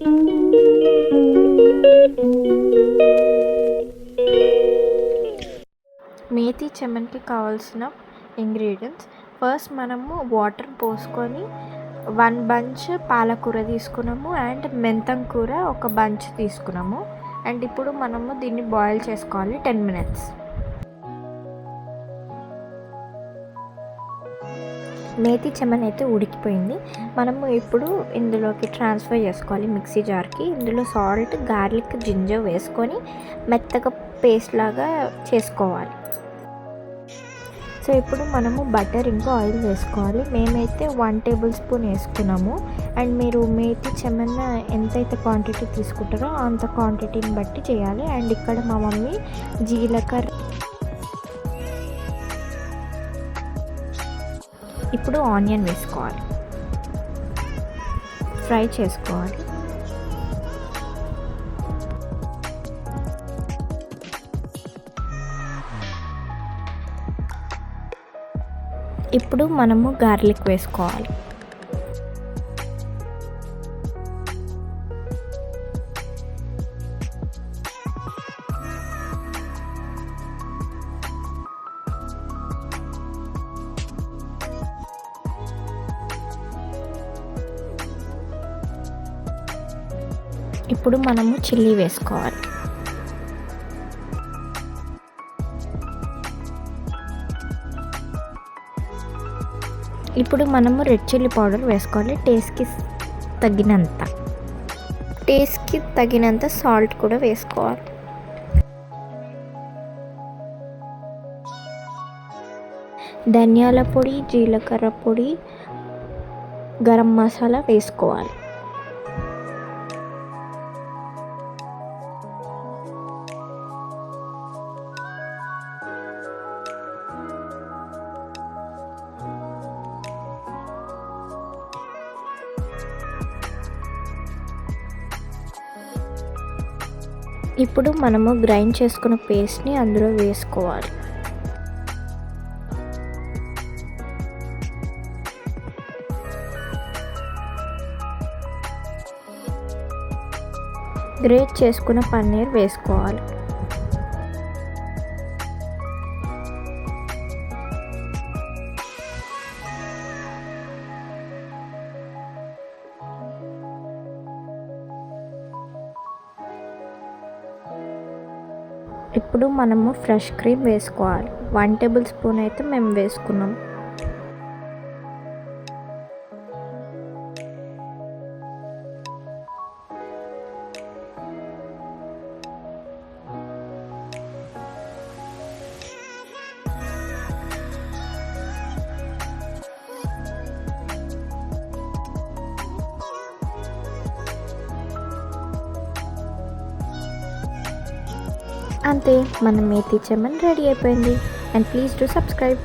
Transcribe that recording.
మేతి చెమన్కి కావాల్సిన ingredients. First మనము water పోసుకొని 1 బంచ్ పాలకూర తీసుకున్నాము అండ్ మెంతం కూర ఒక బంచ్ తీసుకున్నాము. అండ్ ఇప్పుడు మనము దీన్ని బాయిల్ చేసుకోవాలి 10 minutes. మేతి చెమన్ అయితే ఉడికిపోయింది. మనము ఇప్పుడు ఇందులోకి ట్రాన్స్ఫర్ చేసుకోవాలి మిక్సీ జార్కి. ఇందులో సాల్ట్, గార్లిక్, జింజర్ వేసుకొని మెత్తగా పేస్ట్ లాగా చేసుకోవాలి. సో ఇప్పుడు మనము బటర్ ఇంకా ఆయిల్ వేసుకోవాలి. మేమైతే 1 tablespoon వేసుకున్నాము. అండ్ మీరు మేతి చెమన్ ఎంతైతే క్వాంటిటీ తీసుకుంటారో అంత క్వాంటిటీని బట్టి చేయాలి. అండ్ ఇక్కడ మా మమ్మీ జీలకర్ర, ఇప్పుడు ఆనియన్ వేసుకోవాలి, ఫ్రై చేసుకోవాలి. ఇప్పుడు మనము గార్లిక్ వేసుకోవాలి. ఇప్పుడు మనము చిల్లీ వేసుకోవాలి. ఇప్పుడు మనము రెడ్ చిల్లీ పౌడర్ వేసుకోవాలి టేస్ట్కి తగినంత సాల్ట్ కూడా వేసుకోవాలి. ధనియాల పొడి, జీలకర్ర పొడి, గరం మసాలా వేసుకోవాలి. ఇప్పుడు మనము గ్రైండ్ చేసుకున్న పేస్ట్ని అందులో వేసుకోవాలి. గ్రేట్ చేసుకున్న పన్నీర్ వేసుకోవాలి. ఇప్పుడు మనము ఫ్రెష్ క్రీమ్ వేసుకోవాలి. 1 tablespoon అయితే మేము వేసుకున్నాం. అంతే, మన మేతి చెమన్ రెడీ అయిపోయింది. And please do subscribe.